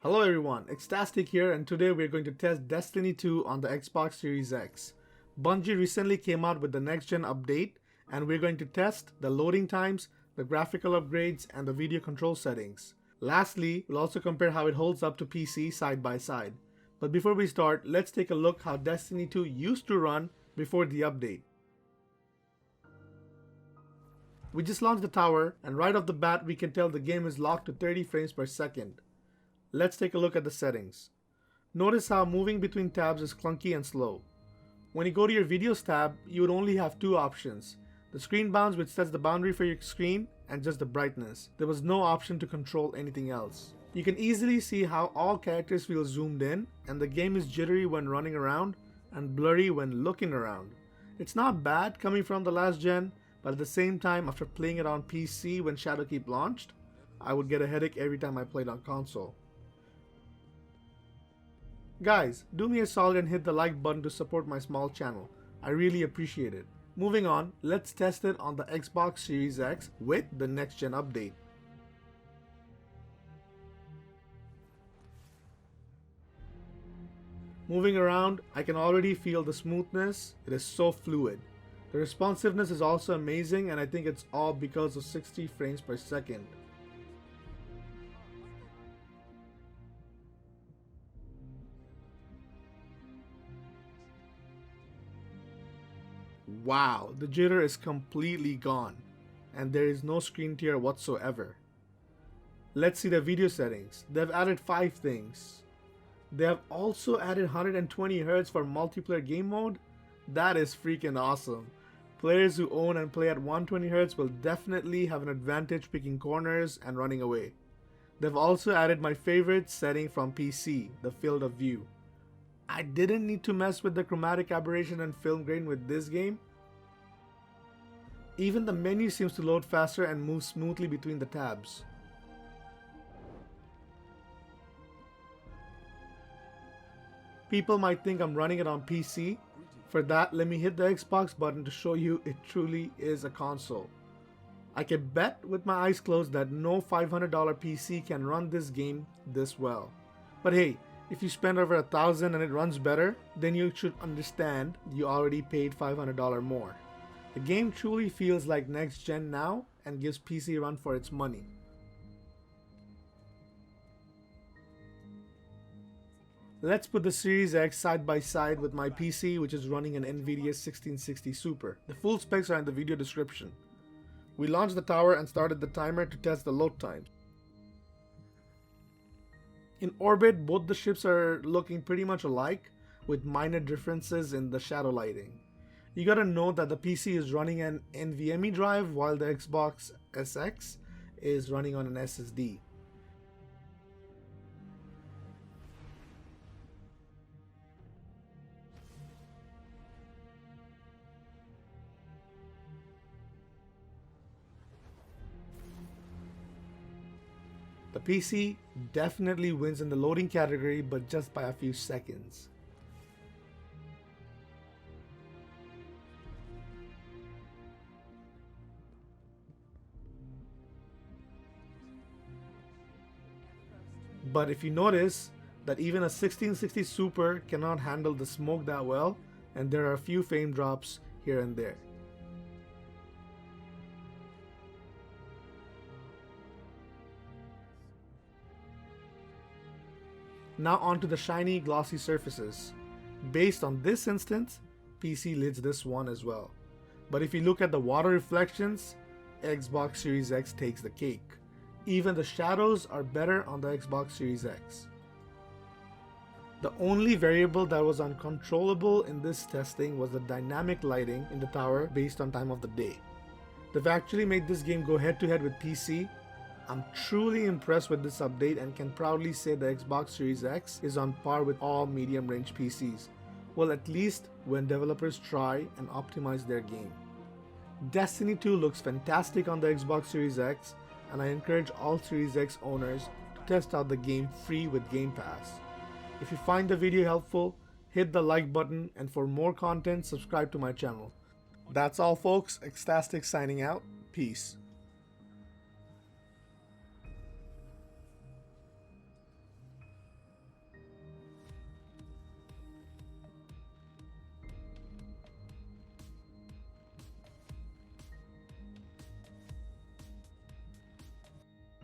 Hello everyone, Xtastic here, and today we're going to test Destiny 2 on the Xbox Series X. Bungie recently came out with the next gen update, and we're going to test the loading times, the graphical upgrades, and the video control settings. Lastly, we'll also compare how it holds up to PC side by side. But before we start, let's take a look how Destiny 2 used to run before the update. We just launched the tower, and right off the bat we can tell the game is locked to 30 frames per second. Let's take a look at the settings. Notice how moving between tabs is clunky and slow. When you go to your videos tab, you would only have two options. The screen bounds, which sets the boundary for your screen, and just the brightness. There was no option to control anything else. You can easily see how all characters feel zoomed in, and the game is jittery when running around and blurry when looking around. It's not bad coming from the last gen, but at the same time, after playing it on PC when Shadowkeep launched, I would get a headache every time I played on console. Guys, do me a solid and hit the like button to support my small channel. I really appreciate it. Moving on, let's test it on the Xbox Series X with the next gen update. Moving around, I can already feel the smoothness. It is so fluid. The responsiveness is also amazing, and I think it's all because of 60 frames per second. Wow, the jitter is completely gone, and there is no screen tear whatsoever. Let's see the video settings. They've added 5 things. They have also added 120Hz for multiplayer game mode. That is freaking awesome. Players who own and play at 120Hz will definitely have an advantage picking corners and running away. They've also added my favorite setting from PC, the field of view. I didn't need to mess with the chromatic aberration and film grain with this game. Even the menu seems to load faster and move smoothly between the tabs. People might think I'm running it on PC. For that, let me hit the Xbox button to show you it truly is a console. I can bet with my eyes closed that no $500 PC can run this game this well. But hey, if you spend over $1,000 and it runs better, then you should understand you already paid $500 more. The game truly feels like next gen now and gives PC a run for its money. Let's put the Series X side by side with my PC, which is running an NVIDIA 1660 Super. The full specs are in the video description. We launched the tower and started the timer to test the load times. In orbit, both the ships are looking pretty much alike, with minor differences in the shadow lighting. You gotta know that the PC is running an NVMe drive while the Xbox SX is running on an SSD. The PC definitely wins in the loading category, but just by a few seconds. But if you notice that even a 1660 Super cannot handle the smoke that well, and there are a few frame drops here and there. Now onto the shiny glossy surfaces. Based on this instance, PC lids this one as well. But if you look at the water reflections, Xbox Series X takes the cake. Even the shadows are better on the Xbox Series X. The only variable that was uncontrollable in this testing was the dynamic lighting in the tower based on time of the day. They've actually made this game go head to head with PC. I'm truly impressed with this update and can proudly say the Xbox Series X is on par with all medium-range PCs. Well, at least when developers try and optimize their game. Destiny 2 looks fantastic on the Xbox Series X, and I encourage all Series X owners to test out the game free with Game Pass. If you find the video helpful, hit the like button, and for more content, subscribe to my channel. That's all folks, Xtastic signing out. Peace.